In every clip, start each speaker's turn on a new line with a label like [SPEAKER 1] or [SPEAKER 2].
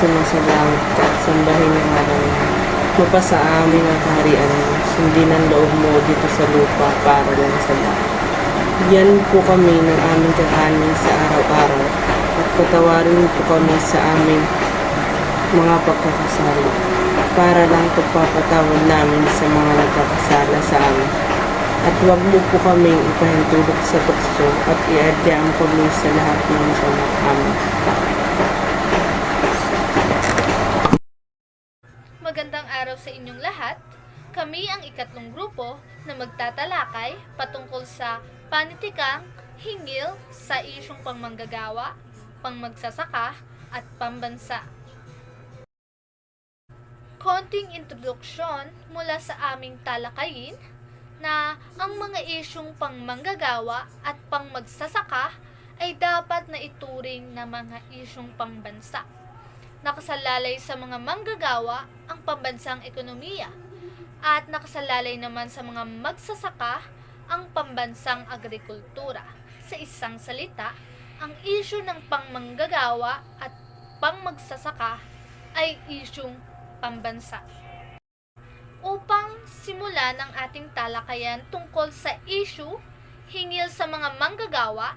[SPEAKER 1] sumasalangit ka, sambahin ang araw mo. Mapasa amin ang kaharian mo, sundin ang loob mo dito sa lupa para lang sa lahat. Bigyan po kami ng aming kakanin sa araw-araw at patawarin po kami sa aming mga pagkakasala para lang pagpapatawad namin sa mga nagkakasala sa amin. At huwag mo po kaming ipahintulot sa tukso at iadyaan kami sa lahat ng masama. Amen.
[SPEAKER 2] Magandang araw sa inyong lahat. Kami ang ikatlong grupo na magtatalakay patungkol sa panitikang hinggil sa isyong pangmanggagawa, pangmagsasaka at pambansa. Konting introduksyon mula sa aming talakayin na ang mga isyong pangmanggagawa at pangmagsasaka ay dapat na ituring na mga isyong pangbansa. Nakasalalay sa mga manggagawa ang pambansang ekonomiya at nakasalalay naman sa mga magsasaka ang pambansang agrikultura. Sa isang salita, ang isyu ng pangmanggagawa at pangmagsasaka ay isyong pambansa. Upang simulan ang ating talakayan tungkol sa issue hinggil sa mga manggagawa,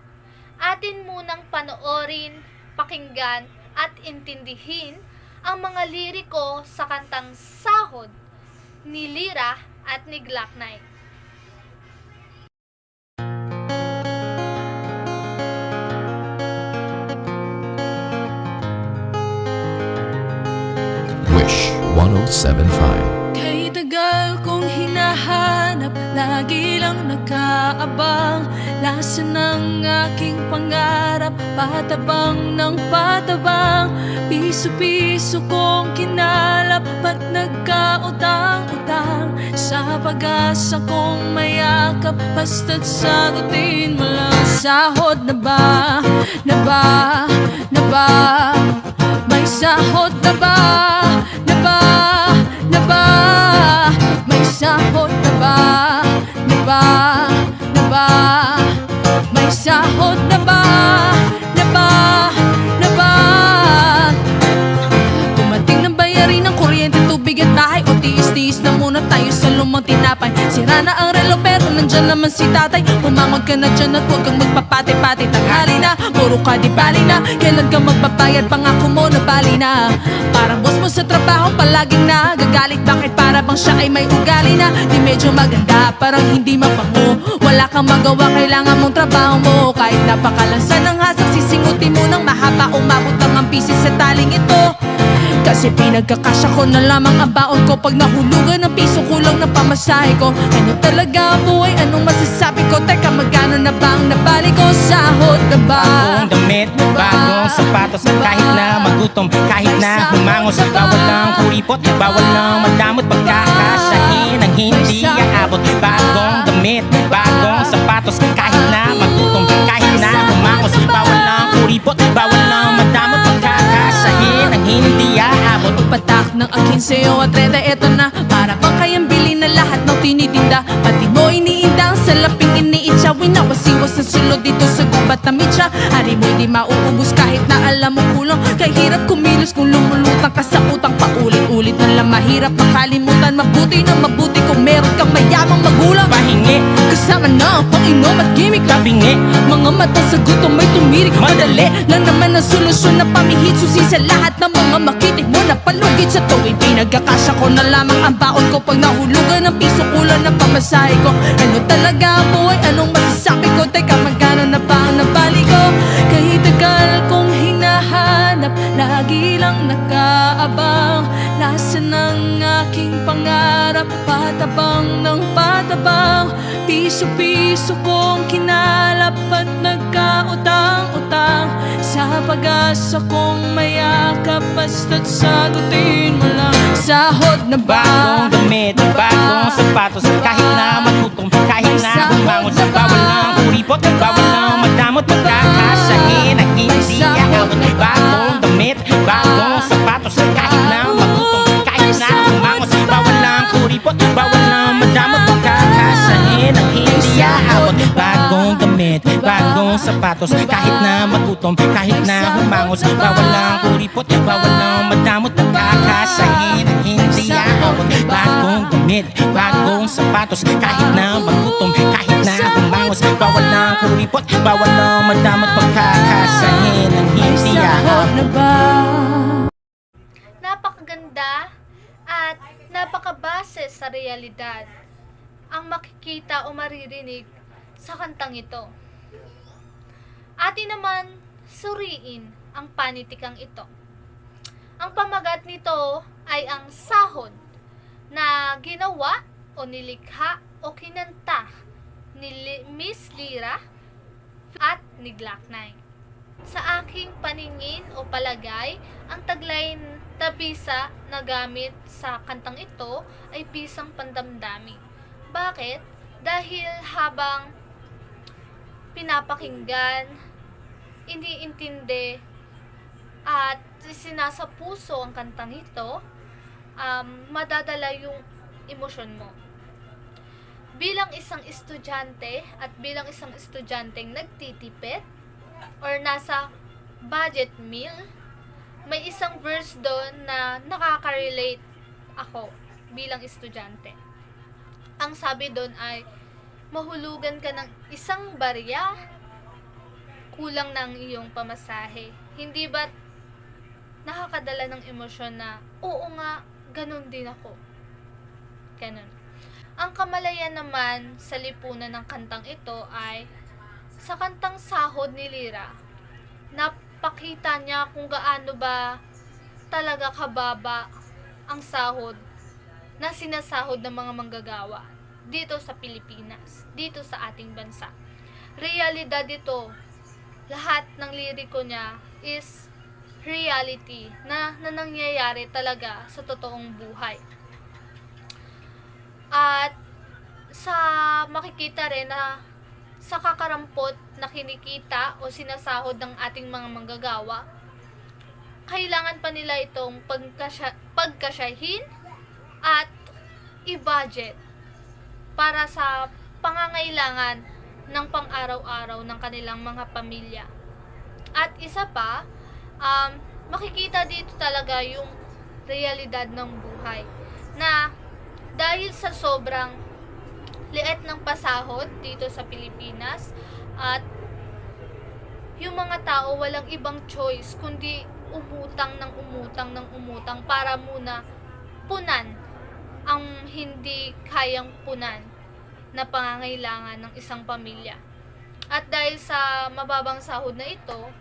[SPEAKER 2] atin munang panoorin, pakinggan at intindihin ang mga liriko sa kantang Sahod ni Lira at ni Glock 9.
[SPEAKER 3] Wish 1075.
[SPEAKER 4] Kay tagal kong hinahanap, lagi lang nakaabang. Lasa ng aking pangarap, patabang ng patabang. Piso-piso kong kinalap, ba't nagkautang-utang? Sa pag-asa kong mayakap, basta't sagutin mo lang. Sahod na ba? Na ba? Na ba? May sahod na ba? Na ba? Na ba? May sahod na ba? Na ba? Na ba? May sahod na ba? Na ba? Na ba? Dumating ng bayarin ng kuryente, tubig at bahay, o tiis-tiis na muna tayo sa lumang tinapay. Sira na ang relo pero nandyan naman si tatay. Pumangon ka na dyan at huwag kang magpapati-pati. Tanghali na, puro ka di bali na. Kailan ka magbabayad, pangako mo na bali na. Parang boss mo sa trabaho, palaging nagagalit. Bakit para bang siya ay may ugali na di medyo maganda, parang hindi mapango. Wala kang magawa, kailangan mong trabaho mo. Kahit napakalansa ng hasang, sisingutin mo ng mahaba. Umabot ang pieces sa taling ito. Kasi pinagkakasya ko na lamang ang baon ko. Pag nahulugan ng piso, kulang na pamasahe ko. Ano talaga ang buhay? Anong masasabi ko? Teka, magkano na ba ang nabali ko? Sahod na ba?
[SPEAKER 5] Bagong damit, bagong sapatos. Kahit na magutom, kahit na humangos. Bawal lang kuripot, bawal lang madamot. Pagkakasahin ang hindi aabot. Bagong damit, bagong sapatos. Kahit na magutom, kahit na humangos. Bawal lang kuripot, bawal lang madamot. Pagkakasahin ang hindi aabot.
[SPEAKER 4] Patak ng akin sa'yo at reda, eto na. Para bang kayang bilhin na lahat ng tinitinda. Pati mo iniinda ang salaping iniitsa. Winawasiwas na sulod dito sa gubat na mitsa. Hari mo di mauubos kahit na alam mo kulong. Kaya hirap kumilos kung lumulutang ka sa utang. Paulit-ulit na lang mahirap makalimutan. Mabuti na mabuti kung meron kang mayamang magulang.
[SPEAKER 5] Pahingi,
[SPEAKER 4] Kasama na ang pang-inom at gimmick.
[SPEAKER 5] kabingi,
[SPEAKER 4] Mga mata sa gutom may tumirik. Madali lang naman ang solusyon na pamihit. Susi sa lahat ng mga makitig mo na palugit. Sa tuwing pinagkakasya ko na lamang ang baon ko. Pag nahulugan ng piso, kulang ng pamasahe ko. Ano talaga ang buhay? Anong masasabi ko? Teka, magkano na ba ang nabali ko? Kahit tagal kong hinahanap, lagi lang nakaabang. Lasa ng aking pangarap, patabang ng patabang. Piso-piso kong kinalap at nagkautang-utang. Sa pag-asa kong mayakap, basta't sagutin mo lang. Sahod na ba?
[SPEAKER 5] bagong damit, bagong sapatos. Kahit na magutom, kahit na humangos. Bawal lang kuripot, bawal lang madamot. Pagkakasahin ang hindi aabot. Bagong damit, bagong sapatos. Kahit na magutom, kahit na humangos. Bawal lang kuripot, bawal lang madamot. Pagkakasahin ang hindi aabot. Bagong damit, damit, bagong sapatos. Kahit na magutom, kahit na humangos, bawal lang kuripot, bawal lang madamot. Pagkakasahin ang hindi aabot. Bagong damit, bagong sapatos. Kahit na magutom, kahit na humangos, bawal lang kuripot, bawal lang madamot. Pagkakasahin ang hindi aabot.
[SPEAKER 4] na ba?
[SPEAKER 2] Napakaganda at napakabase sa realidad ang makikita o maririnig sa kantang ito. Atin naman suriin ang panitikang ito. Ang pamagat nito ay ang sahod na ginawa o nilikha o kinanta ni Miss Lyra at ni Glock 9. Sa aking paningin o palagay, ang tagline na bisa na gamit sa kantang ito ay bisang pandamdami. Bakit? Dahil habang pinapakinggan, iniintindi at sinasa puso ang kantang ito, madadala yung emosyon mo. Bilang isang estudyante at bilang isang estudyanteng nagtitipid or nasa budget meal, may isang verse doon na nakaka-relate ako bilang estudyante. Ang sabi doon ay, mahulugan ka ng isang barya, kulang ng iyong pamasahe. Hindi ba nakakadala ng emosyon na, oo nga, ganun din ako. Ganun. Ang kamalayan naman sa lipunan ng kantang ito ay, sa kantang Sahod ni Lyra, napakita niya kung gaano ba talaga kababa ang sahod na sinasahod ng mga manggagawa dito sa Pilipinas, dito sa ating bansa. Realidad ito. Lahat ng liriko niya is reality na nangyayari talaga sa totoong buhay. At sa makikita rin na sa kakarampot na kinikita o sinasahod ng ating mga manggagawa, kailangan pa nila itong pagkasyahin at i-budget para sa pangangailangan ng pang-araw-araw ng kanilang mga pamilya. At isa pa, makikita dito talaga yung realidad ng buhay na dahil sa sobrang liit ng pasahod dito sa Pilipinas at yung mga tao walang ibang choice kundi umutang ng umutang para muna punan ang hindi kayang punan na pangangailangan ng isang pamilya. At dahil sa mababang sahod na ito,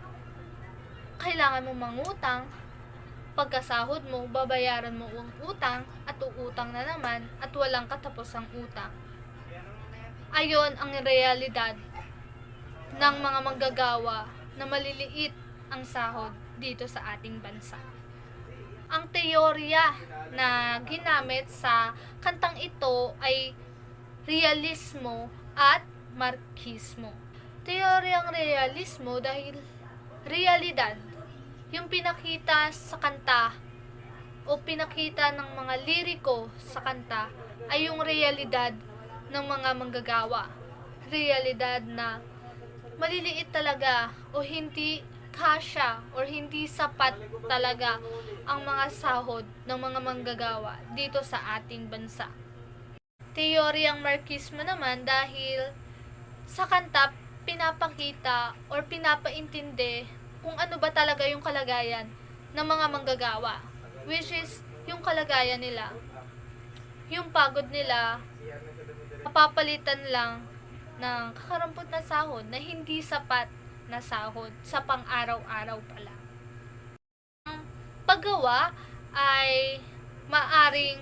[SPEAKER 2] kailangan mo mangutang. Pagkasahod mo, babayaran mo ang utang at uutang na naman at walang katapusang utang. Ayon ang realidad ng mga manggagawa na maliliit ang sahod dito sa ating bansa. Ang teorya na ginamit sa kantang ito ay realismo at marxismo. Teoryang realismo dahil realidad, yung pinakita sa kanta o pinakita ng mga liriko sa kanta ay yung realidad ng mga manggagawa. Realidad na maliliit talaga o hindi kasya or hindi sapat talaga ang mga sahod ng mga manggagawa dito sa ating bansa. Teoryang marxismo naman dahil sa kanta pinapakita or pinapaintindi kung ano ba talaga yung kalagayan ng mga manggagawa, which is yung kalagayan nila, yung pagod nila, mapapalitan lang ng kakarampot na sahod na hindi sapat na sahod sa pang-araw-araw pala. Ang paggawa ay maaring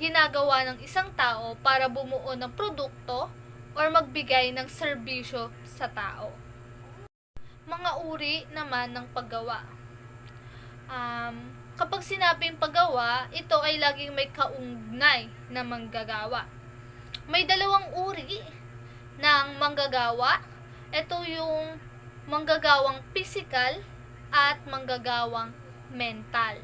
[SPEAKER 2] ginagawa ng isang tao para bumuo ng produkto or magbigay ng serbisyo sa tao. Mga uri naman ng paggawa. Kapag sinabing paggawa, ito ay laging may kaugnay na manggagawa. May dalawang uri ng manggagawa. Ito yung manggagawang physical at manggagawang mental.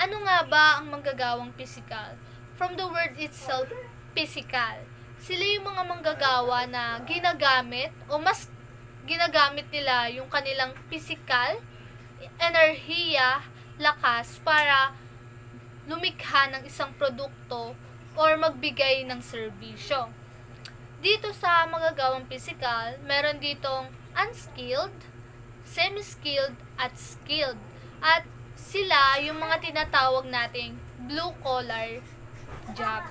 [SPEAKER 2] Ano nga ba ang manggagawang physical? From the word itself, physical. Sila yung mga manggagawa na ginagamit o mas ginagamit nila yung kanilang physical, enerhiya, lakas para lumikha ng isang produkto or magbigay ng serbisyo. Dito sa magagawang physical, meron ditong unskilled, semi-skilled, at skilled. At sila yung mga tinatawag nating blue-collar job.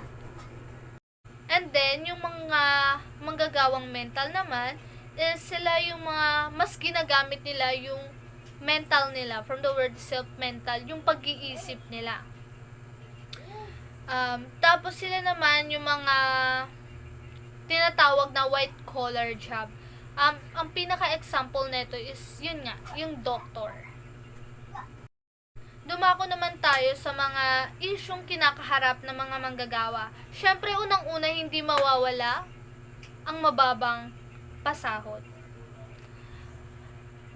[SPEAKER 2] And then, yung mga manggagawang mental naman, is sila yung mga mas ginagamit nila yung mental nila, from the word self-mental, yung pag-iisip nila. Tapos sila naman yung mga tinatawag na white-collar job. Ang pinaka-example nito is, yun nga, yung doctor. Dumako naman tayo sa mga isyong kinakaharap ng mga manggagawa. Siyempre, unang-una, hindi mawawala ang mababang pasahod.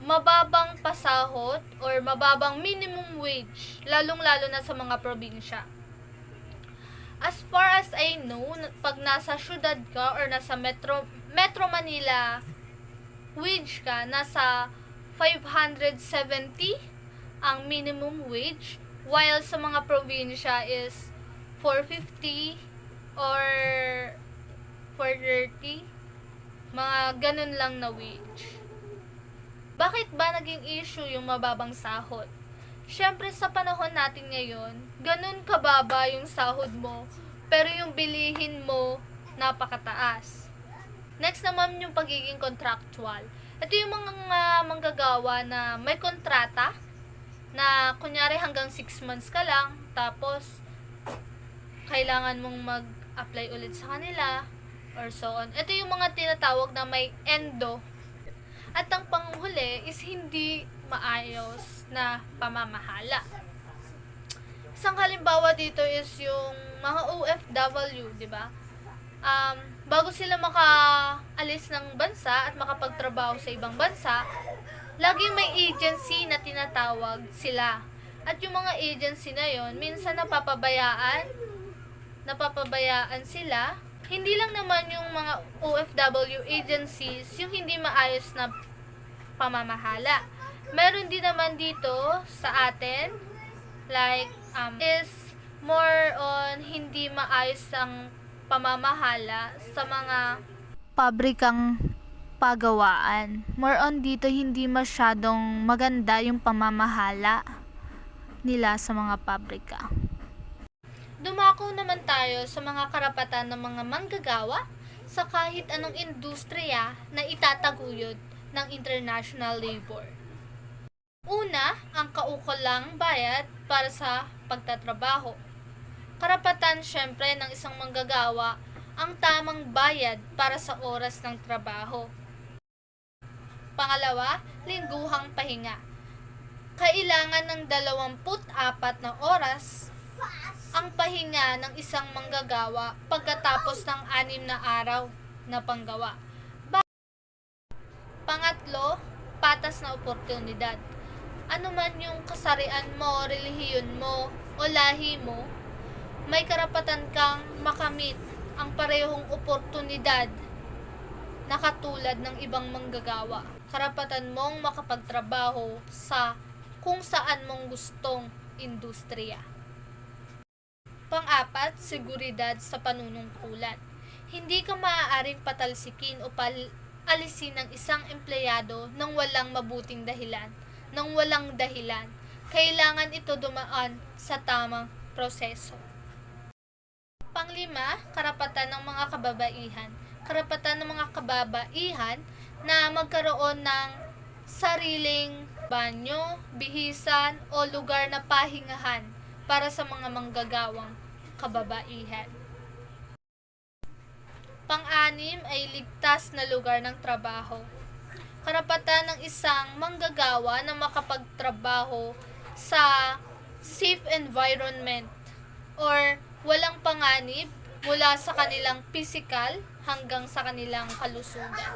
[SPEAKER 2] Mababang pasahod or mababang minimum wage, lalong-lalo na sa mga probinsya. As far as I know, pag nasa syudad ka or nasa Metro Manila, wage ka, nasa 570 ang minimum wage, while sa mga probinsya is 450 or 430, mga ganun lang na wage. Bakit ba naging issue yung mababang sahod? Siyempre sa panahon natin ngayon, ganun kababa yung sahod mo, pero yung bilihin mo napakataas. Next naman yung pagiging contractual. Ito yung mga manggagawa na may kontrata, na kunyari hanggang 6 months ka lang, tapos kailangan mong mag-apply ulit sa kanila, or so on. Ito yung mga tinatawag na may endo. At ang panghuli is hindi maayos na pamamahala. Isang halimbawa dito is yung mga OFW, di ba? Bago sila makaalis ng bansa at makapagtrabaho sa ibang bansa, laging may agency na tinatawag sila. At yung mga agency na yon, minsan napapabayaan sila. Hindi lang naman yung mga OFW agencies yung hindi maayos na pamamahala. Meron din naman dito sa atin, like, is more on hindi maayos ang pamamahala sa mga pabrikang pagawaan. More on dito, hindi masyadong maganda yung pamamahala nila sa mga pabrika. Dumako naman tayo sa mga karapatan ng mga manggagawa sa kahit anong industriya na itataguyod ng international labor. Una, ang kaukulang bayad para sa pagtatrabaho. Karapatan syempre ng isang manggagawa ang tamang bayad para sa oras ng trabaho. Pangalawa, lingguhang pahinga. Kailangan ng 24 na oras ang pahinga ng isang manggagawa pagkatapos ng 6 na araw na panggawa. Pangatlo, patas na oportunidad. Ano man yung kasarian mo, relihiyon mo, o lahi mo, may karapatan kang makamit ang parehong oportunidad na katulad ng ibang manggagawa. Karapatan mong makapagtrabaho sa kung saan mong gustong industriya. Pang-apat, seguridad sa panunungkulan. Hindi ka maaaring patalsikin o alisin ng isang empleyado nang walang mabuting dahilan, nang walang dahilan. Kailangan ito dumaan sa tamang proseso. Panglima, karapatan ng mga kababaihan. Karapatan ng mga kababaihan na magkaroon ng sariling banyo, bihisan, o lugar na pahingahan para sa mga manggagawang kababaihan. Pang-anim ay ligtas na lugar ng trabaho. Karapatan ng isang manggagawa na makapagtrabaho sa safe environment or walang panganib mula sa kanilang physical hanggang sa kanilang kalusugan.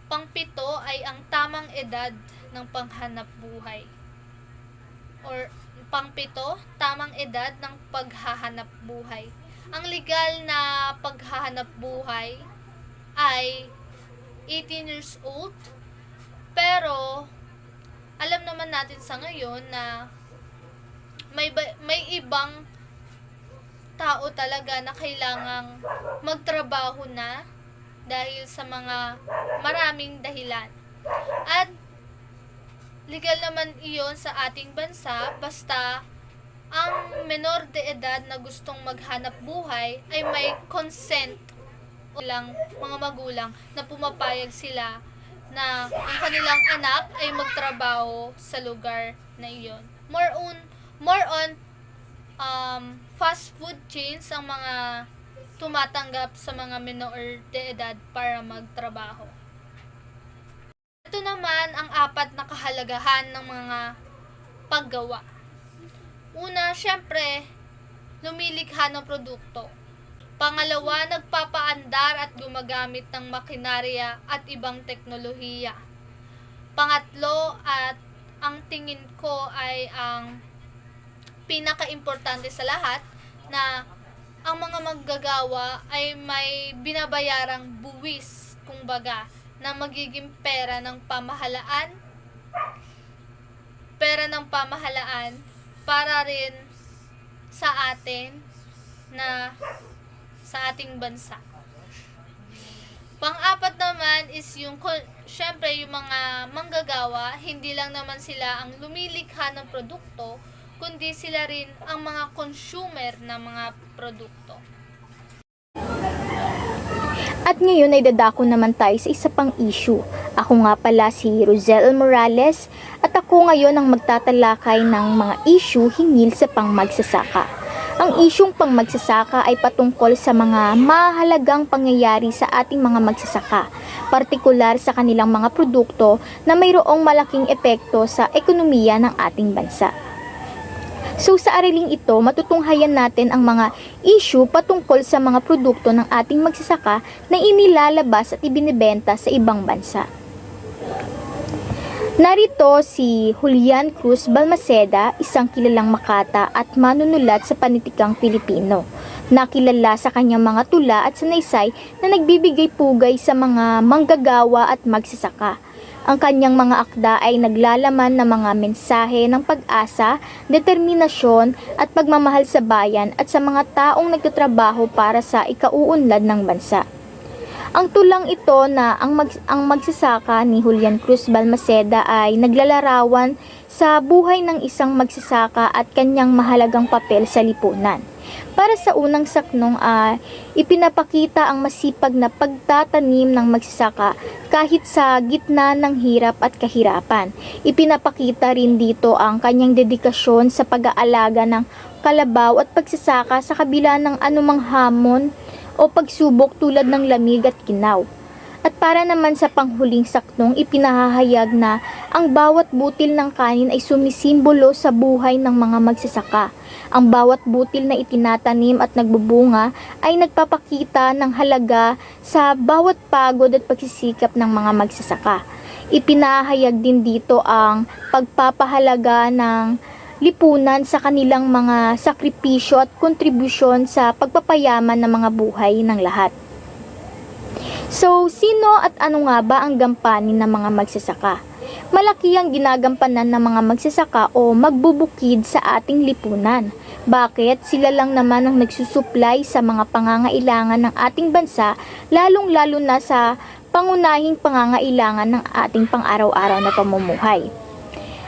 [SPEAKER 2] Pang-pito ay ang tamang edad ng panghanap buhay. Or pang-pito, tamang edad ng paghahanap buhay. ang legal na paghahanap buhay ay 18 years old. Pero alam naman natin sa ngayon na may ibang tao talaga na kailangang magtrabaho na dahil sa mga maraming dahilan. At legal naman iyon sa ating bansa basta ang menor de edad na gustong maghanap buhay ay may consent o lang mga magulang na pumapayag sila na ang kanilang anak ay magtrabaho sa lugar na iyon. More on fast food chains ang mga tumatanggap sa mga menor de edad para magtrabaho. Ito naman ang 4 na kahalagahan ng mga paggawa. Una, syempre, lumilikha ng produkto. Pangalawa, nagpapaandar at gumagamit ng makinarya at ibang teknolohiya. Pangatlo, at ang tingin ko ay ang pinaka-importante sa lahat, na ang mga maggagawa ay may binabayarang buwis, kumbaga, na magiging pera ng pamahalaan para rin sa atin na sa ating bansa. Pang-apat naman is syempre yung mga manggagawa, hindi lang naman sila ang lumilikha ng produkto, kundi sila rin ang mga consumer ng mga produkto.
[SPEAKER 6] At ngayon ay dadako naman tayo sa isa pang issue. Ako nga pala si Rosel Morales at ako ngayon ang magtatalakay ng mga issue hinggil sa pangmagsasaka. Ang isyung pangmagsasaka ay patungkol sa mga mahalagang pangyayari sa ating mga magsasaka, partikular sa kanilang mga produkto na mayroong malaking epekto sa ekonomiya ng ating bansa. So sa araling ito, matutunghayan natin ang mga issue patungkol sa mga produkto ng ating magsasaka na inilalabas at ibinibenta sa ibang bansa. Narito si Julian Cruz Balmaceda, isang kilalang makata at manunulat sa panitikang Pilipino. Nakilala sa kanyang mga tula at sanaysay na nagbibigay pugay sa mga manggagawa at magsasaka. Ang kanyang mga akda ay naglalaman ng mga mensahe ng pag-asa, determinasyon at pagmamahal sa bayan at sa mga taong nagtatrabaho para sa ikauunlad ng bansa. Ang tulang ito na ang magsasaka ni Julian Cruz Balmaceda ay naglalarawan sa buhay ng isang magsasaka at kanyang mahalagang papel sa lipunan. Para sa unang saknong ipinapakita ang masipag na pagtatanim ng magsasaka kahit sa gitna ng hirap at kahirapan. Ipinapakita rin dito ang kanyang dedikasyon sa pag-aalaga ng kalabaw at pagsasaka sa kabila ng anumang hamon o pagsubok tulad ng lamig at ginaw. At para naman sa panghuling saknong, ipinahahayag na ang bawat butil ng kanin ay sumisimbolo sa buhay ng mga magsasaka. Ang bawat butil na itinatanim at nagbubunga ay nagpapakita ng halaga sa bawat pagod at pagsisikap ng mga magsasaka. Ipinahayag din dito ang pagpapahalaga ng lipunan sa kanilang mga sakripisyo at kontribusyon sa pagpapayaman ng mga buhay ng lahat. So, sino at ano nga ba ang gampanin ng mga magsasaka? Malaki ang ginagampanan ng mga magsasaka o magbubukid sa ating lipunan. Bakit? Sila lang naman ang nagsusupply sa mga pangangailangan ng ating bansa, lalong-lalo na sa pangunahing pangangailangan ng ating pang-araw-araw na pamumuhay.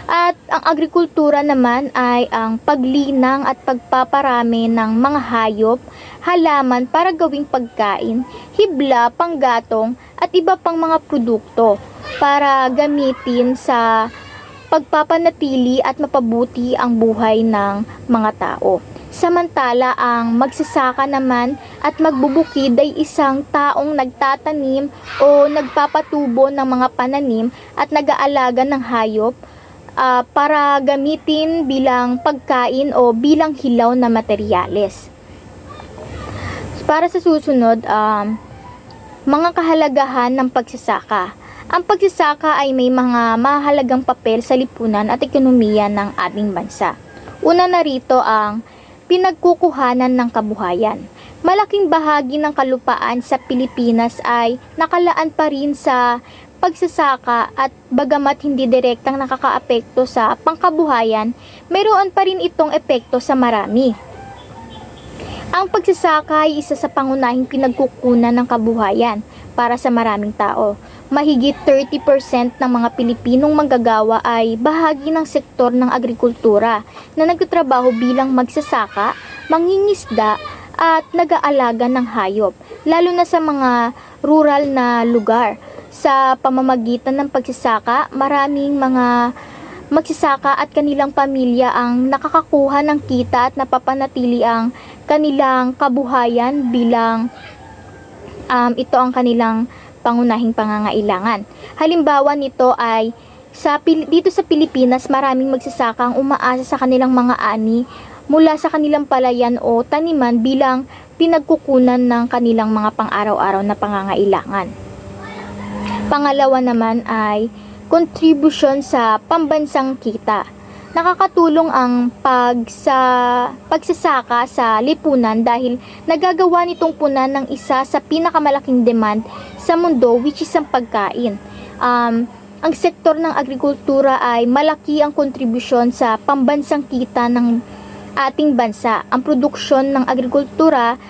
[SPEAKER 6] At ang agrikultura naman ay ang paglinang at pagpaparami ng mga hayop, halaman para gawing pagkain, hibla, panggatong at iba pang mga produkto para gamitin sa pagpapanatili at mapabuti ang buhay ng mga tao. Samantala, ang magsasaka naman at magbubukid ay isang taong nagtatanim o nagpapatubo ng mga pananim at nag-aalaga ng hayop para gamitin bilang pagkain o bilang hilaw na materyales. Para sa susunod, mga kahalagahan ng pagsasaka. Ang pagsasaka ay may mga mahalagang papel sa lipunan at ekonomiya ng ating bansa. Una na rito ang pinagkukuhanan ng kabuhayan. malaking bahagi ng kalupaan sa Pilipinas ay nakalaan pa rin sa pagsasaka at bagamat hindi direktang nakakaapekto sa pangkabuhayan, mayroon pa rin itong epekto sa marami. Ang pagsasaka ay isa sa pangunahing pinagkukunan ng kabuhayan para sa maraming tao. Mahigit 30% ng mga Pilipinong manggagawa ay bahagi ng sektor ng agrikultura na nagtatrabaho bilang magsasaka, mangingisda at nag-aalaga ng hayop, lalo na sa mga rural na lugar. Sa pamamagitan ng pagsasaka, maraming mga magsasaka at kanilang pamilya ang nakakakuha ng kita at napapanatili ang kanilang kabuhayan bilang ito ang kanilang pangunahing pangangailangan. Halimbawa nito ay dito sa Pilipinas, maraming magsasaka ang umaasa sa kanilang mga ani mula sa kanilang palayan o taniman bilang pinagkukunan ng kanilang mga pang-araw-araw na pangangailangan. Pangalawa naman ay kontribusyon sa pambansang kita. Nakakatulong ang pagsasaka sa lipunan dahil nagagawa nitong punan ng isa sa pinakamalaking demand sa mundo, which is ang pagkain. Ang sektor ng agrikultura ay malaki ang kontribusyon sa pambansang kita ng ating bansa. Ang produksyon ng agrikultura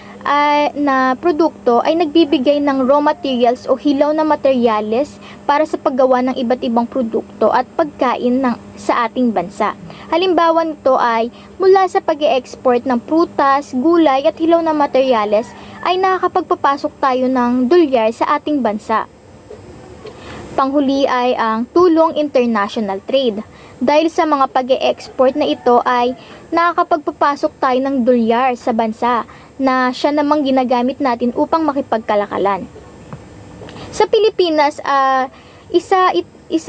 [SPEAKER 6] na produkto ay nagbibigay ng raw materials o hilaw na materyales para sa paggawa ng iba't ibang produkto at pagkain sa ating bansa. Halimbawa nito ay mula sa pag-e-export ng prutas, gulay at hilaw na materyales ay nakakapagpapasok tayo ng dolyar sa ating bansa. Panghuli ay ang tulong international trade. Dahil sa mga pag-e-export na ito ay nakakapagpapasok tayo ng dolyar sa bansa na siya namang ginagamit natin upang makipagkalakalan. Sa Pilipinas, isa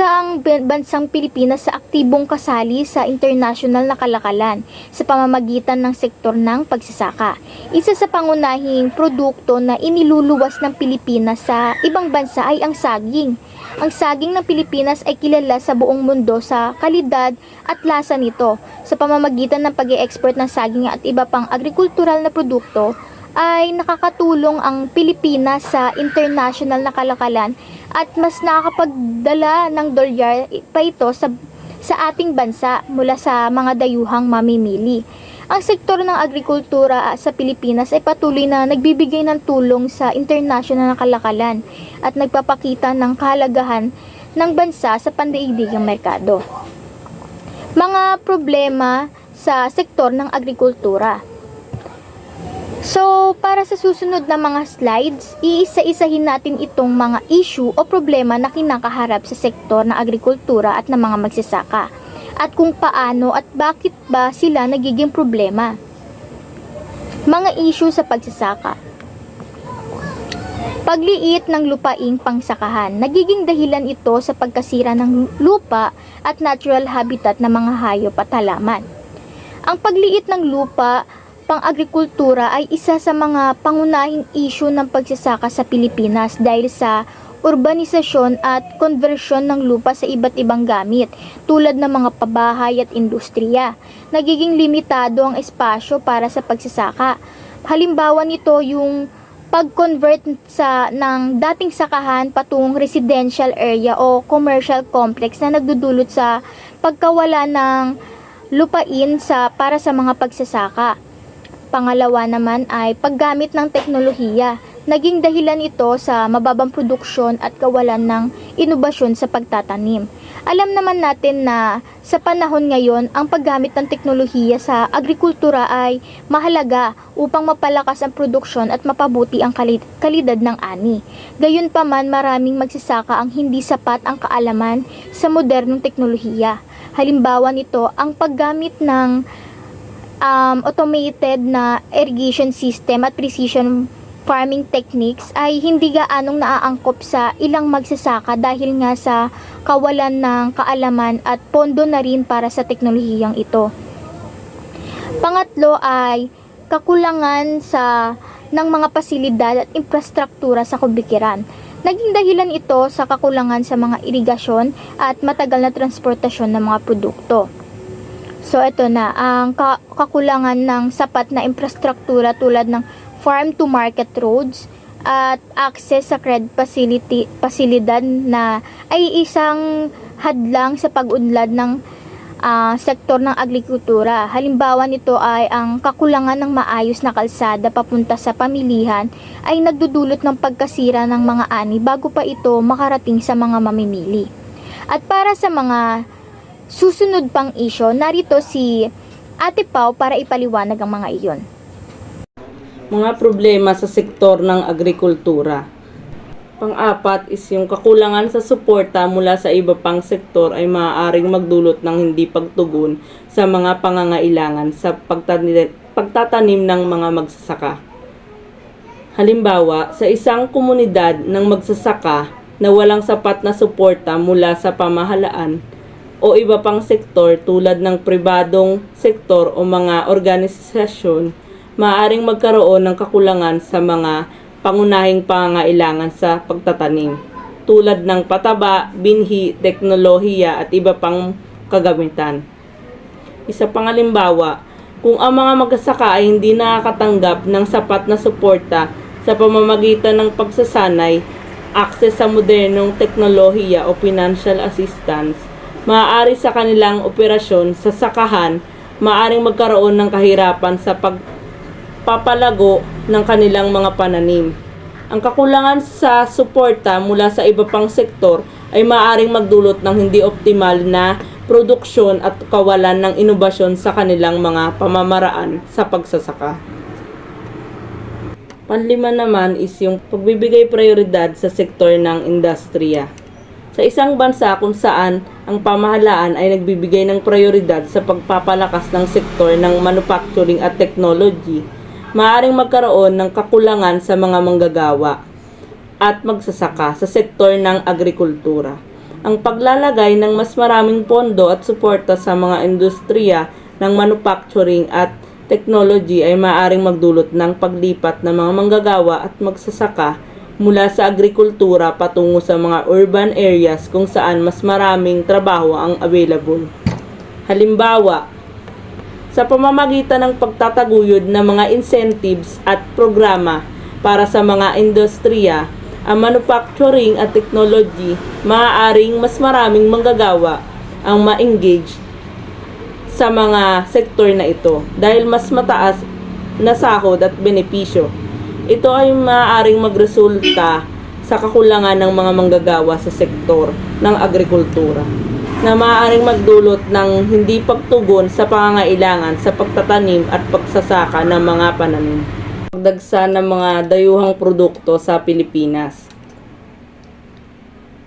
[SPEAKER 6] ang bansang Pilipinas sa aktibong kasali sa international na kalakalan sa pamamagitan ng sektor ng pagsasaka. Isa sa pangunahing produkto na iniluluwas ng Pilipinas sa ibang bansa ay ang saging. Ang saging ng Pilipinas ay kilala sa buong mundo sa kalidad at lasa nito. Sa pamamagitan ng pag-e-export ng saging at iba pang agrikultural na produkto, ay nakakatulong ang Pilipinas sa international na kalakalan at mas nakakapagdala ng dolyar pa ito sa ating bansa mula sa mga dayuhang mamimili. Ang sektor ng agrikultura sa Pilipinas ay patuloy na nagbibigay ng tulong sa international na kalakalan at nagpapakita ng kahalagahan ng bansa sa pandaigdigang merkado. Mga problema sa sektor ng agrikultura. So, para sa susunod na mga slides, iisa-isahin natin itong mga issue o problema na kinakaharap sa sektor ng agrikultura at ng mga magsasaka, at kung paano at bakit ba sila nagiging problema. Mga issue sa pagsasaka. Pagliit ng lupaing pangsakahan. Nagiging dahilan ito sa pagkasira ng lupa at natural habitat ng mga hayop at halaman. Ang pagliit ng lupa pang-agrikultura ay isa sa mga pangunahing issue ng pagsasaka sa Pilipinas dahil sa urbanisasyon at konversyon ng lupa sa iba't ibang gamit tulad ng mga pabahay at industriya. Nagiging limitado ang espasyo para sa pagsasaka. Halimbawa nito yung pag-convert ng dating sakahan patungong residential area o commercial complex na nagdudulot sa pagkawala ng lupain para sa mga pagsasaka. Pangalawa naman ay paggamit ng teknolohiya. Naging dahilan ito sa mababang produksyon at kawalan ng inobasyon sa pagtatanim. Alam naman natin na sa panahon ngayon, ang paggamit ng teknolohiya sa agrikultura ay mahalaga upang mapalakas ang produksyon at mapabuti ang kalidad ng ani. Gayunpaman, maraming magsasaka ang hindi sapat ang kaalaman sa modernong teknolohiya. Halimbawa nito, ang paggamit ng automated na irrigation system at precision farming techniques ay hindi gaanong naaangkop sa ilang magsasaka dahil nga sa kawalan ng kaalaman at pondo na rin para sa teknolohiyang ito. Pangatlo ay kakulangan ng mga pasilidad at infrastruktura sa kubikiran. Naging dahilan ito sa kakulangan sa mga irigasyon at matagal na transportasyon ng mga produkto. So ito na, ang kakulangan ng sapat na infrastruktura tulad ng farm-to-market roads, at access sa credit pasilidad na ay isang hadlang sa pag-unlad ng sektor ng agrikultura. Halimbawa nito ay ang kakulangan ng maayos na kalsada papunta sa pamilihan ay nagdudulot ng pagkasira ng mga ani bago pa ito makarating sa mga mamimili. At para sa mga susunod pang isyo, narito si Ate Pau para ipaliwanag ang mga iyon.
[SPEAKER 1] Mga problema sa sektor ng agrikultura. Pang-apat is yung kakulangan sa suporta mula sa iba pang sektor ay maaaring magdulot ng hindi pagtugon sa mga pangangailangan sa pagtatanim ng mga magsasaka. Halimbawa, sa isang komunidad ng magsasaka na walang sapat na suporta mula sa pamahalaan o iba pang sektor tulad ng pribadong sektor o mga organisasyon, maaaring magkaroon ng kakulangan sa mga pangunahing pangangailangan sa pagtatanim, tulad ng pataba, binhi, teknolohiya at iba pang kagamitan. Isa pang halimbawa, kung ang mga magsasaka ay hindi nakakatanggap ng sapat na suporta sa pamamagitan ng pagsasanay, access sa modernong teknolohiya o financial assistance, maaari sa kanilang operasyon sa sakahan, maaaring magkaroon ng kahirapan sa papalago ng kanilang mga pananim. Ang kakulangan sa suporta mula sa iba pang sektor ay maaaring magdulot ng hindi optimal na produksyon at kawalan ng inobasyon sa kanilang mga pamamaraan sa pagsasaka. Panlima naman is yung pagbibigay prioridad sa sektor ng industriya. Sa isang bansa kung saan ang pamahalaan ay nagbibigay ng prioridad sa pagpapalakas ng sektor ng manufacturing at technology, maaaring magkaroon ng kakulangan sa mga manggagawa at magsasaka sa sektor ng agrikultura. Ang paglalagay ng mas maraming pondo at suporta sa mga industriya ng manufacturing at technology ay maaaring magdulot ng paglipat ng mga manggagawa at magsasaka mula sa agrikultura patungo sa mga urban areas kung saan mas maraming trabaho ang available. Halimbawa, sa pamamagitan ng pagtataguyod ng mga incentives at programa para sa mga industriya, ang manufacturing at technology, maaaring mas maraming manggagawa ang ma-engage sa mga sektor na ito dahil mas mataas na sahod at benepisyo. Ito ay maaaring magresulta sa kakulangan ng mga manggagawa sa sektor ng agrikultura, na maaaring magdulot ng hindi pagtugon sa pangangailangan sa pagtatanim at pagsasaka ng mga pananim. Pagdagsa ng mga dayuhang produkto sa Pilipinas.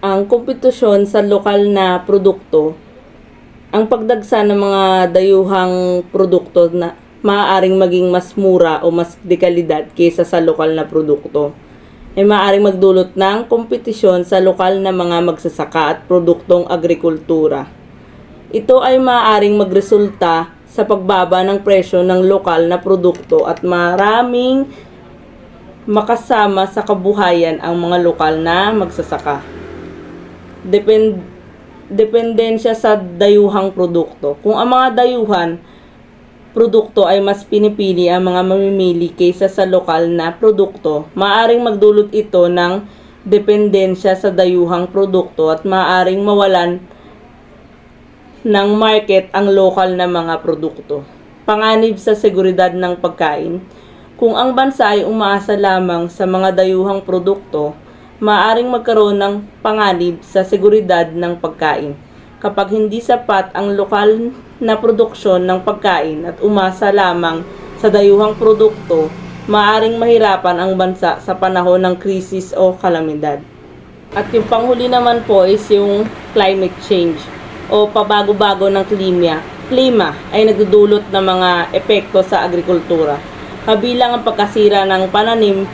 [SPEAKER 1] Ang kompetisyon sa lokal na produkto, ang pagdagsa ng mga dayuhang produkto na maaaring maging mas mura o mas dekalidad kaysa sa lokal na produkto, ay maaaring magdulot ng kompetisyon sa lokal na mga magsasaka at produktong agrikultura. Ito ay maaaring magresulta sa pagbaba ng presyo ng lokal na produkto at maraming makasama sa kabuhayan ang mga lokal na magsasaka. Dependensya sa dayuhang produkto. Kung ang mga dayuhan produkto ay mas pinipili ang mga mamimili kaysa sa lokal na produkto, maaaring magdulot ito ng dependensya sa dayuhang produkto at maaaring mawalan ng market ang lokal na mga produkto. Panganib sa seguridad ng pagkain. Kung ang bansa ay umaasa lamang sa mga dayuhang produkto, maaaring magkaroon ng panganib sa seguridad ng pagkain. Kapag hindi sapat ang lokal na produksyon ng pagkain at umasa lamang sa dayuhang produkto, maaaring mahirapan ang bansa sa panahon ng krisis o kalamidad. At yung panghuli naman po is yung climate change o pabago-bago ng klima ay nagdudulot ng mga epekto sa agrikultura, kabilang ang pagkasira ng pananim.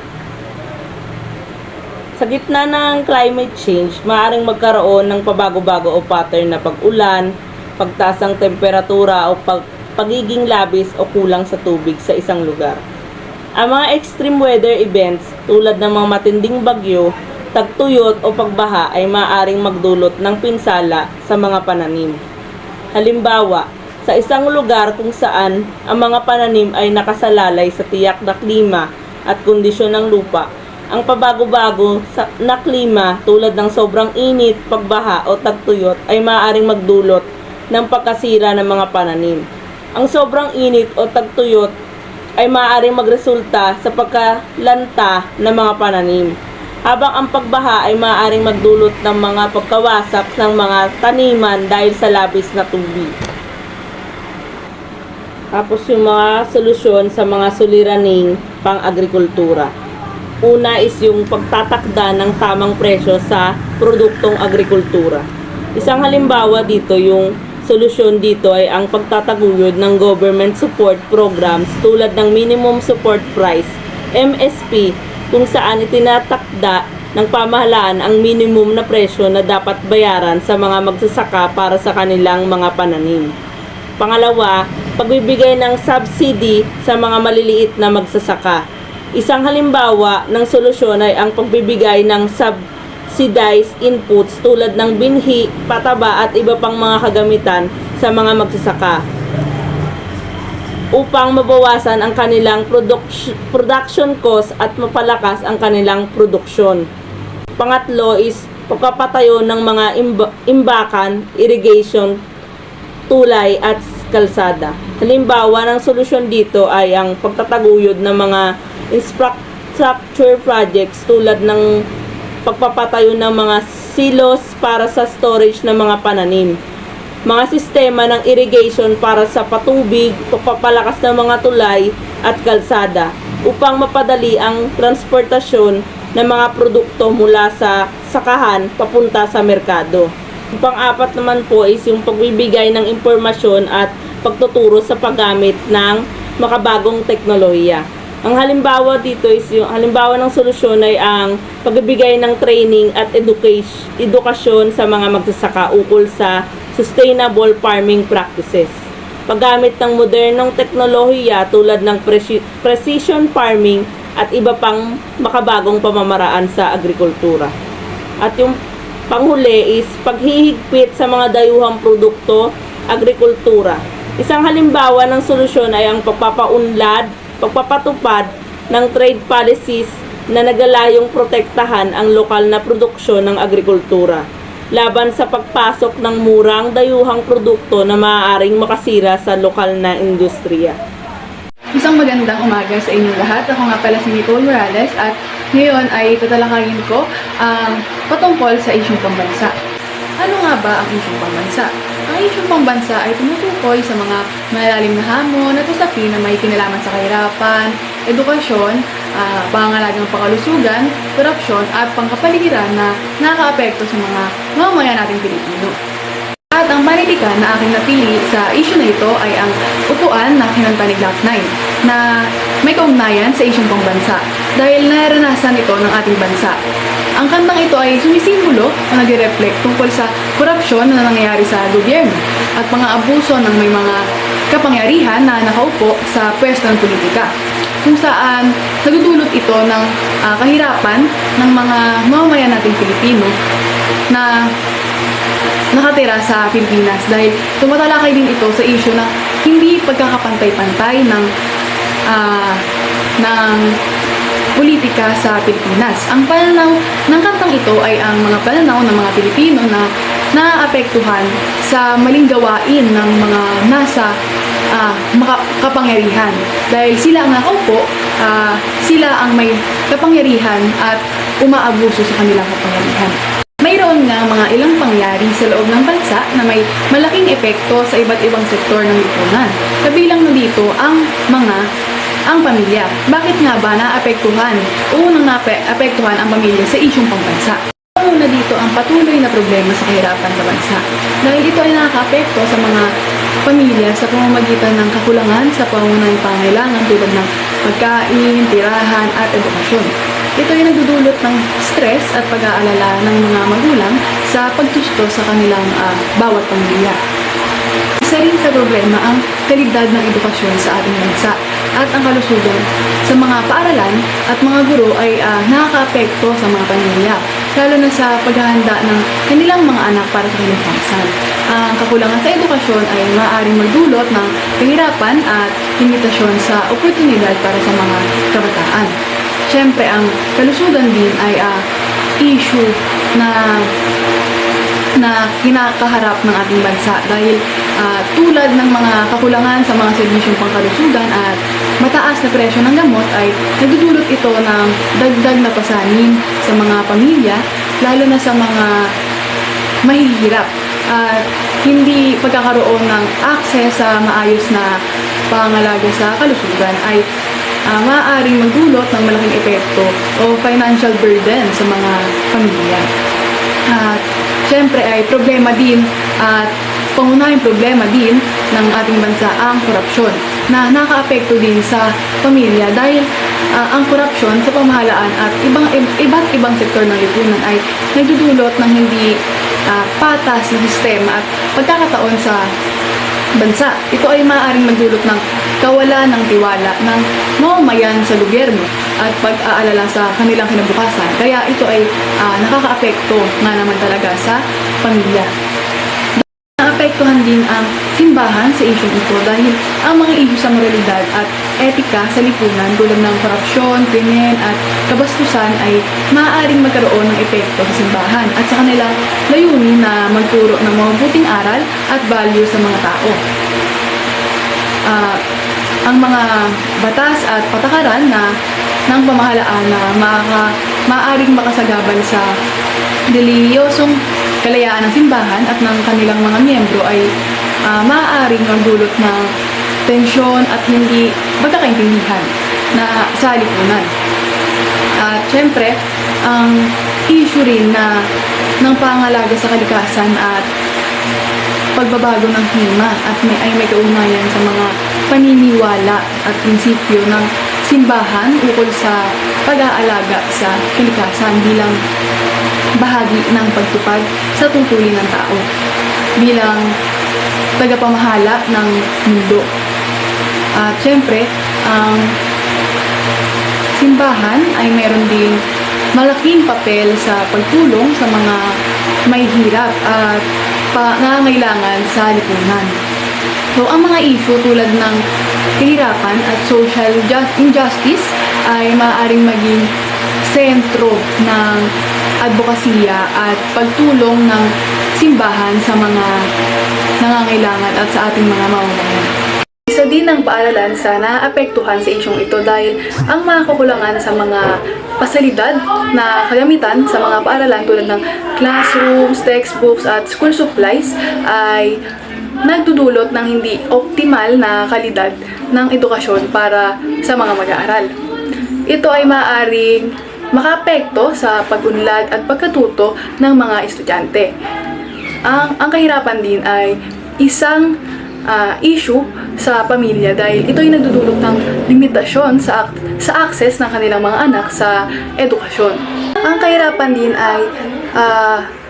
[SPEAKER 1] Sa gitna ng climate change, maaaring magkaroon ng pabago-bago o pattern na pag-ulan, pagtaas ng temperatura o pagiging labis o kulang sa tubig sa isang lugar. Ang mga extreme weather events tulad ng mga matinding bagyo, tagtuyot o pagbaha ay maaaring magdulot ng pinsala sa mga pananim. Halimbawa, sa isang lugar kung saan ang mga pananim ay nakasalalay sa tiyak na klima at kondisyon ng lupa. Ang pabago-bago na klima tulad ng sobrang init, pagbaha o tagtuyot ay maaaring magdulot ng pagkasira ng mga pananim. Ang sobrang init o tagtuyot ay maaaring magresulta sa pagkalanta ng mga pananim, habang ang pagbaha ay maaaring magdulot ng mga pagkawasak ng mga taniman dahil sa labis na tubig. Tapos yung mga solusyon sa mga suliraning pang-agrikultura. Una is yung pagtatakda ng tamang presyo sa produktong agrikultura. Isang halimbawa dito, yung solusyon dito ay ang pagtataguyod ng government support programs tulad ng Minimum Support Price, MSP, kung saan itinatakda ng pamahalaan ang minimum na presyo na dapat bayaran sa mga magsasaka para sa kanilang mga pananim. Pangalawa, pagbibigay ng subsidy sa mga maliliit na magsasaka. Isang halimbawa ng solusyon ay ang pagbibigay ng subsidized inputs tulad ng binhi, pataba at iba pang mga kagamitan sa mga magsasaka upang mabawasan ang kanilang production cost at mapalakas ang kanilang produksyon. Pangatlo is pagpapatayo ng mga imbakan, irrigation, tulay at kalsada. Halimbawa ng solusyon dito ay ang pagtataguyod ng mga infrastructure projects tulad ng pagpapatayo ng mga silos para sa storage ng mga pananim, mga sistema ng irrigation para sa patubig, pagpapalakas ng mga tulay at kalsada upang mapadali ang transportasyon ng mga produkto mula sa sakahan papunta sa merkado. Yung pang-apat naman po is yung pagbibigay ng impormasyon at pagtuturo sa paggamit ng makabagong teknolohiya. Ang halimbawa dito is yung halimbawa ng solusyon ay ang pagbibigay ng training at edukasyon sa mga magsasaka ukol sa sustainable farming practices. Paggamit ng modernong teknolohiya tulad ng precision farming at iba pang makabagong pamamaraan sa agrikultura. At yung panghuli is paghihigpit sa mga dayuhang produkto, agrikultura. Isang halimbawa ng solusyon ay ang pagpapatupad ng trade policies na nagalayong protektahan ang lokal na produksyon ng agrikultura laban sa pagpasok ng murang dayuhang produkto na maaaring makasira sa lokal na industriya.
[SPEAKER 7] Isang magandang umaga sa inyong lahat. Ako nga pala si Nicole Morales at ngayon ay tatalakayin ko ang patungkol sa isyung pambansa. Ano nga ba ang isyung pambansa? Ang isyung pambansa ay tumutukoy sa mga malalalim na hamon at usapin na may kinalaman sa kahirapan, edukasyon, pangangalagang pangkalusugan, korupsyon at pangkapaligiran na nakakaapekto sa mga mamamayan nating Pilipino. At ang panitikan na aking napili sa issue na ito ay ang upuan ng Kinantanig Lot 9 na may kaugnayan sa isyung pambansa dahil naranasan ito ng ating bansa. Ang kantang ito ay sumisimbolo o nag-reflect tungkol sa korupsyon na nangyayari sa gobyerno at mga abuso ng may mga kapangyarihan na nakaupo sa pwesto ng politika, kung saan nagdudulot ito ng kahirapan ng mga mamamayan nating Pilipino na nakatira sa Pilipinas dahil tumatalakay din ito sa issue na hindi pagkakapantay-pantay ng politika sa Pilipinas. Ang pananaw ng kantang ito ay ang mga pananaw ng mga Pilipino na naapektuhan sa maling gawain ng mga nasa kapangyarihan. Dahil sila ang nakaupo, sila ang may kapangyarihan at umaabuso sa kanilang kapangyarihan. Mayroon nga mga ilang pangyari sa loob ng bansa na may malaking epekto sa iba't ibang sektor ng lipunan. Kabilang na dito ang pamilya. Bakit nga ba naapektuhan o naapektuhan ang pamilya sa isyung pambansa? Una dito ang patuloy na problema sa kahirapan sa bansa. Dahil ito ay nakakaapekto sa mga pamilya sa pamamagitan ng kakulangan sa pangunahing pangailangan tulad ng pagkain, tirahan at edukasyon. Ito ay nagdudulot ng stress at pag-aalala ng mga magulang sa pagtusto sa kanilang bawat pamilya. Isa rin sa problema ang kalidad ng edukasyon sa ating bansa at ang kalusugan sa mga paaralan at mga guro ay nakakaapekto sa mga pamilya, lalo na sa paghahanda ng kanilang mga anak para sa kanilang pangsal. Ang kakulangan sa edukasyon ay maaaring magdulot ng kahirapan at limitasyon sa oportunidad para sa mga kabataan. syempre, ang kalusugan din ay issue na kinakaharap ng ating bansa dahil tulad ng mga kakulangan sa mga serbisyong pangkalusugan at mataas na presyo ng gamot ay nagdudulot ito ng dagdag na pasanin sa mga pamilya, lalo na sa mga mahihirap at hindi pagkakaroon ng access sa maayos na pangangalaga sa kalusugan ay maaaring magdulot ng malaking epekto o financial burden sa mga pamilya. At syempre ay problema din at pangunahing problema din ng ating bansa ang korupsyon na nakaapekto din sa pamilya dahil ang korupsyon sa pamahalaan at iba't ibang sektor ng lipunan ay nagdudulot ng hindi patas na sistema at pagkakataon sa bansa. Ito ay maaaring magdulot ng kawalan ng tiwala ng mamamayan sa gobyerno at pag-aalala sa kanilang kinabukasan. Kaya ito ay nakakaapekto nga naman talaga sa pamilya. Naapektuhan din ang simbahan sa isyong ito dahil ang mga isyu sa moralidad at etika sa lipunan tulad ng korupsyon, krimen at kabastusan ay maaaring magkaroon ng epekto sa simbahan at sa kanilang layunin na magturo ng mga mabuting aral at value sa mga tao. Ang mga batas at patakaran ng pamahalaan na maaaring makasagabal sa relihiyosong kalayaan ng simbahan at ng kanilang mga miyembro ay maaaring magdulot ng tensyon at hindi pagkakaintindihan na sa lipunan. At syempre, ang issue rin ng pangalaga sa kalikasan at pagbabago ng klima at may kaugnayan sa mga paniniwala at prinsipyo ng simbahan ukol sa pag-aalaga sa kalikasan bilang bahagi ng pagtupad sa tungkulin ng tao bilang tagapamahala ng mundo. At syempre, ang simbahan ay mayroon din malaking papel sa pagtulong sa mga may hirap at pangangailangan sa lipunan. So, ang mga issue tulad ng kahirapan at social injustice ay maaaring maging sentro ng advokasya at pagtulong ng simbahan sa mga nangangailangan at sa ating mga mamamayan. Isa din ang paaralan sa naapektuhan sa isyong ito dahil ang mga kakulangan sa mga pasilidad na kagamitan sa mga paaralan tulad ng classrooms, textbooks at school supplies ay nagdudulot ng hindi optimal na kalidad ng edukasyon para sa mga mag-aaral. Ito ay maaaring makaapekto sa pag-unlad at pagkatuto ng mga estudyante. Ang kahirapan din ay isang issue sa pamilya dahil ito ay nagdudulot ng limitasyon sa access ng kanilang mga anak sa edukasyon. Ang kahirapan din ay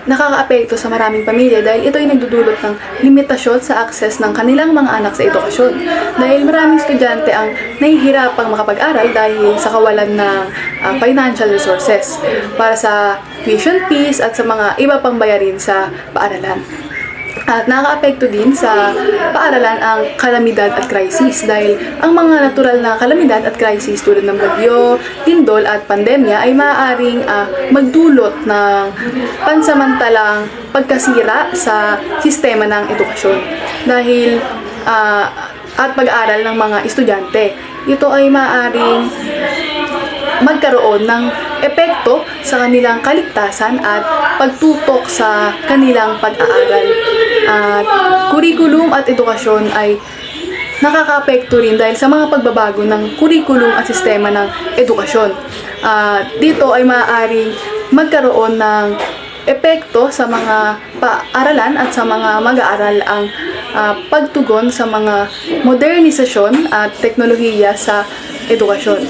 [SPEAKER 7] nakakaapekto sa maraming pamilya dahil ito ay nagdudulot ng limitasyon sa access ng kanilang mga anak sa edukasyon. Dahil maraming estudyante ang nahihirapang makapag-aral dahil sa kawalan ng financial resources para sa tuition fees at sa mga iba pang bayarin sa paaralan. At nakakaapekto din sa paaralan ang kalamidad at krisis dahil ang mga natural na kalamidad at krisis tulad ng bagyo, lindol at pandemya ay maaaring magdulot ng pansamantalang pagkasira sa sistema ng edukasyon dahil at pag-aaral ng mga estudyante. Ito ay maaaring magkaroon ng epekto sa kanilang kaligtasan at pagtutok sa kanilang pag-aaral. At kurikulum at edukasyon ay nakakaapekto rin dahil sa mga pagbabago ng kurikulum at sistema ng edukasyon. Dito ay maaaring magkaroon ng epekto sa mga paaralan at sa mga mag-aaral ang pagtugon sa mga modernisasyon at teknolohiya sa edukasyon.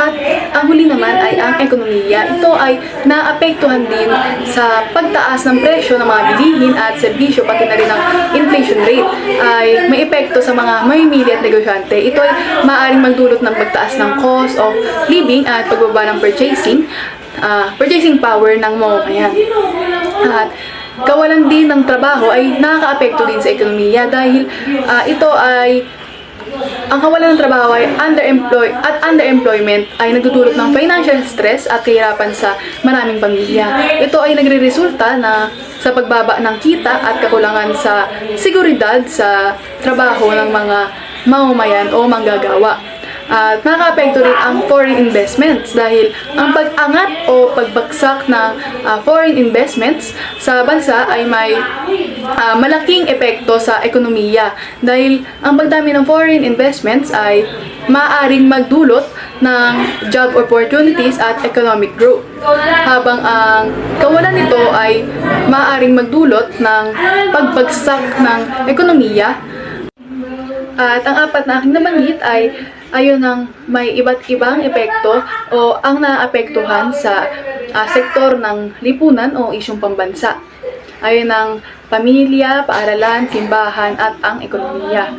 [SPEAKER 7] At ang huli naman ay ang ekonomiya. Ito ay naapektuhan din sa pagtaas ng presyo ng mga bilihin at serbisyo, pati na rin ang inflation rate ay may epekto sa mga mamimili at negosyante. Ito ay maaaring magdulot ng pagtaas ng cost of living at pagbaba ng purchasing power ng mamamayan. At kawalan din ng trabaho ay nakakaapekto din sa ekonomiya dahil ito ay Ang kawalan ng trabaho ay underemployment ay nagdudulot ng financial stress at kahirapan sa maraming pamilya. Ito ay nagreresulta na sa pagbaba ng kita at kakulangan sa seguridad sa trabaho ng mga mamamayan o manggagawa. At nakaka-apekto rin ang foreign investments dahil ang pag-angat o pagbagsak ng foreign investments sa bansa ay may malaking epekto sa ekonomiya dahil ang pagdami ng foreign investments ay maaaring magdulot ng job opportunities at economic growth habang ang kawalan nito ay maaaring magdulot ng pagbagsak ng ekonomiya. At ang apat na aking nabanggit ay ayon ng may iba't ibang epekto o ang naapektuhan sa sektor ng lipunan o isyong pambansa. Ayon ng pamilya, paaralan, simbahan at ang ekonomiya.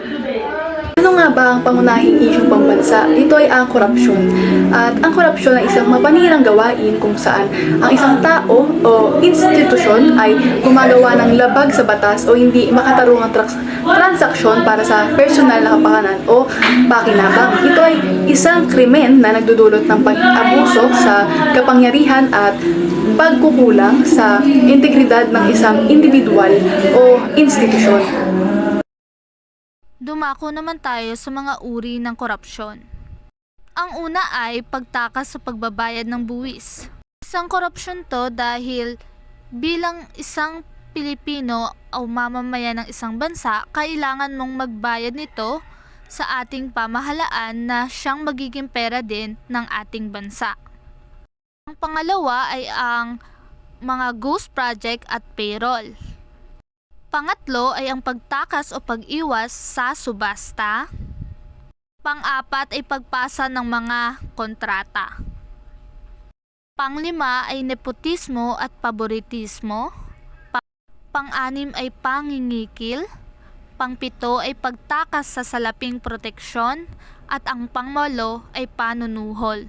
[SPEAKER 7] Ano nga ba ang pangunahing isyong pambansa? Ito ay ang korupsyon. At ang korupsyon ay isang mapanirang gawain kung saan ang isang tao o institusyon ay gumagawa ng labag sa batas o hindi makatarungang transaksyon para sa personal na kapakanan o pakinabang. Ito ay isang krimen na nagdudulot ng pag-abuso sa kapangyarihan at pagkukulang sa integridad ng isang individual o institusyon.
[SPEAKER 2] Dumako naman tayo sa mga uri ng korupsyon. Ang una ay pagtakas sa pagbabayad ng buwis. Isang korupsyon to dahil bilang isang Pilipino o mamamayan ng isang bansa, kailangan mong magbayad nito sa ating pamahalaan na siyang magiging pera din ng ating bansa. Ang pangalawa ay ang mga ghost project at payroll. Pangatlo ay ang pagtakas o pag-iwas sa subasta. Pang-apat ay pagpasa ng mga kontrata. Panglima ay nepotismo at paboritismo. Pang-anim ay pangingikil. Pangpito ay pagtakas sa salaping proteksyon. At ang pangwalo ay panunuhol.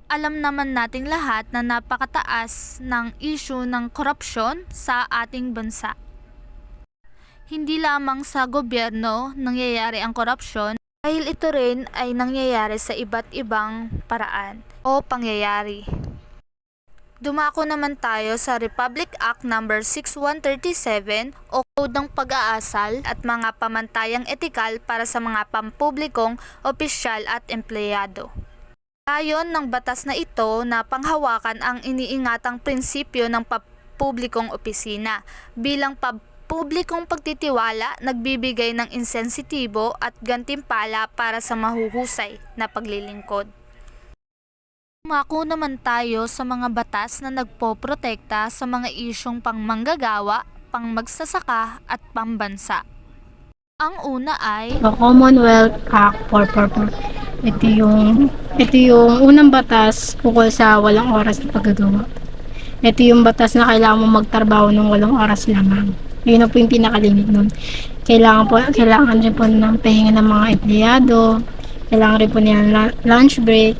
[SPEAKER 2] Alam naman nating lahat na napakataas ng issue ng korupsyon sa ating bansa. Hindi lamang sa gobyerno nangyayari ang korupsyon dahil ito rin ay nangyayari sa iba't ibang paraan o pangyayari. Dumako naman tayo sa Republic Act No. 6137 o Code ng Pag-aasal at mga pamantayang etikal para sa mga pampublikong opisyal at empleyado. Ayon ng batas na ito na panghawakan ang iniingatang prinsipyo ng publikong opisina bilang publikong pagtitiwala, nagbibigay ng insensitibo at gantimpala para sa mahuhusay na paglilingkod. Dumako naman tayo sa mga batas na nagpoprotekta sa mga isyong pangmanggagawa, pangmagsasaka at pambansa. Ang una ay
[SPEAKER 8] The Commonwealth Act 444. Ito yung unang batas ukol sa walang oras na paggagawa. Ito yung batas na kailangan mo magtrabaho ng 8 oras lamang. Yun na po yung pinakalimit nun. Kailangan rin po ng pahinga ng mga empleyado. Kailangan rin po niya lunch break.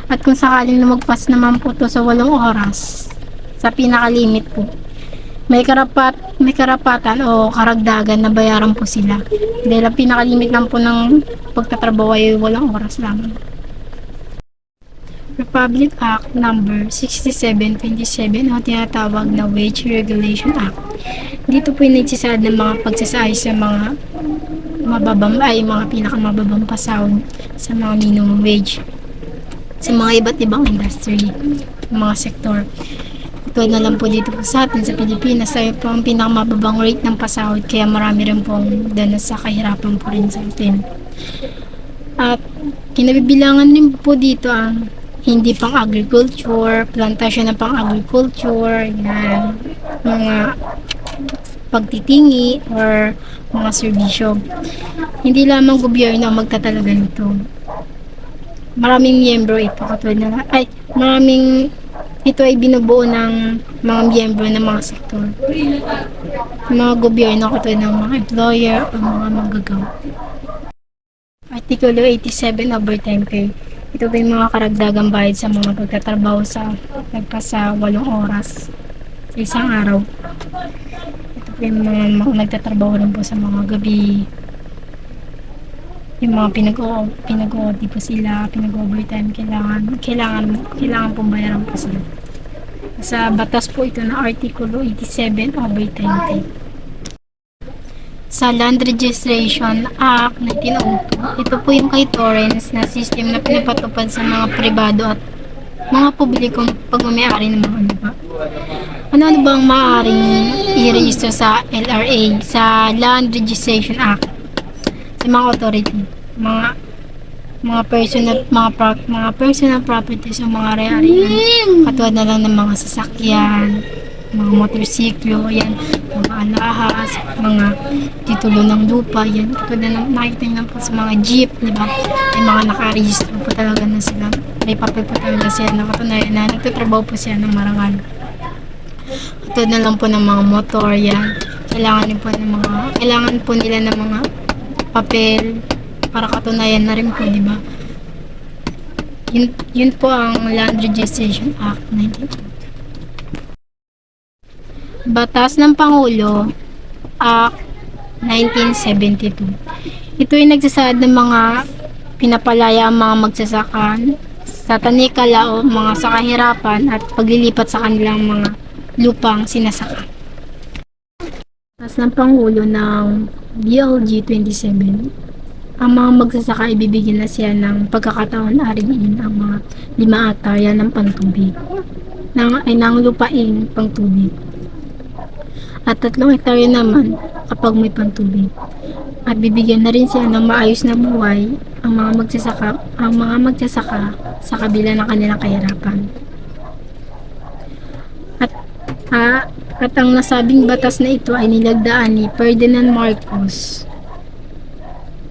[SPEAKER 8] At kung sakaling lumagpas naman po to sa 8 oras, sa pinakalimit po, may karapatan o karagdagan na bayaran po sila. Dahil ang pinakalimit lang po ng pagtatrabaho ay 8 oras lamang. Republic Act No. 6727 o tinatawag na Wage Regulation Act. Dito po yung nagsisaad ng mga pagsasaayos sa mga mga pinakamababang pasahod sa mga minimum wage sa mga iba't ibang industry, mga sektor. Ito na lang po dito po sa atin sa Pilipinas ay po ang pinakamababang rate ng pasahod kaya marami rin pong danas sa kahirapan po rin sa atin. At kinabibilangan din po dito ang hindi pang agriculture, plantasyon na pang agriculture, yan, mga pagtitingi or mga serbisyo. Hindi lamang gobyerno ang magtatalaga nito. Maraming miyembro ito ito ay binubuo ng mga miyembro ng mga sektor. Mga gobyerno katulad ng mga employer o mga manggagawa. Artikulo 87 overtime pay. Ito ba yung mga karagdagang bayad sa mga pagtatrabaho sa nagpasa 8 oras sa isang araw. Ito po yung mga nagtatrabaho rin po sa mga gabi. yung mga pinag-OT po sila, pinag-overtime, kailangan pong bayaran po sila. Sa batas po ito na Artikulo 87 overtime pay. Sa Land Registration Act 1902, ito po yung kay Torrens na system na pinapatupad sa mga pribado at mga publikong pagmamayari ng mga lupa. Ano bang maaaring i-register sa LRA, sa Land Registration Act? Sa mga authority, mga personal properties o mga ari-arian, katulad na lang ng mga sasakyan, mga motorsiklo, yan, mga alahas, mga titulo ng lupa, yan, katulad na nakikita nyo po sa mga jeep, di ba? Ay mga nakarehistro po talaga na sila, may papel po talaga sila na katunayan na nagtatrabaho po siya ng marangal. Katulad na lang po ng mga motor, yan, kailangan po nila ng mga papel para katunayan na rin po, di ba? Yun po ang Land Registration Act 1902. Batas ng Pangulo Act 1972. Ito ay nagsasaad ng mga pinapalaya ang mga magsasaka sa tanikala o mga sa kahirapan at paglilipat sa kanilang mga lupang sinasaka. Batas ng Pangulo ng BLG 27. Ang mga magsasaka ibibigyan na siya ng pagkakataon ariin ang mga 5 hektarya ng pantubig ng lupaing pangtubig at 3 hektarya naman kapag may pantubig, at bibigyan na rin siya ng maayos na buhay ang mga magsasaka sa kabila ng kanilang kahirapan. At ang nasabing batas na ito ay nilagdaan ni Ferdinand Marcos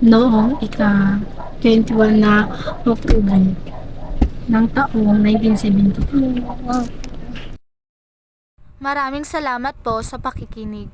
[SPEAKER 8] noong ika-21 na Oktubre ng taong 1972.
[SPEAKER 2] Maraming salamat po sa pakikinig.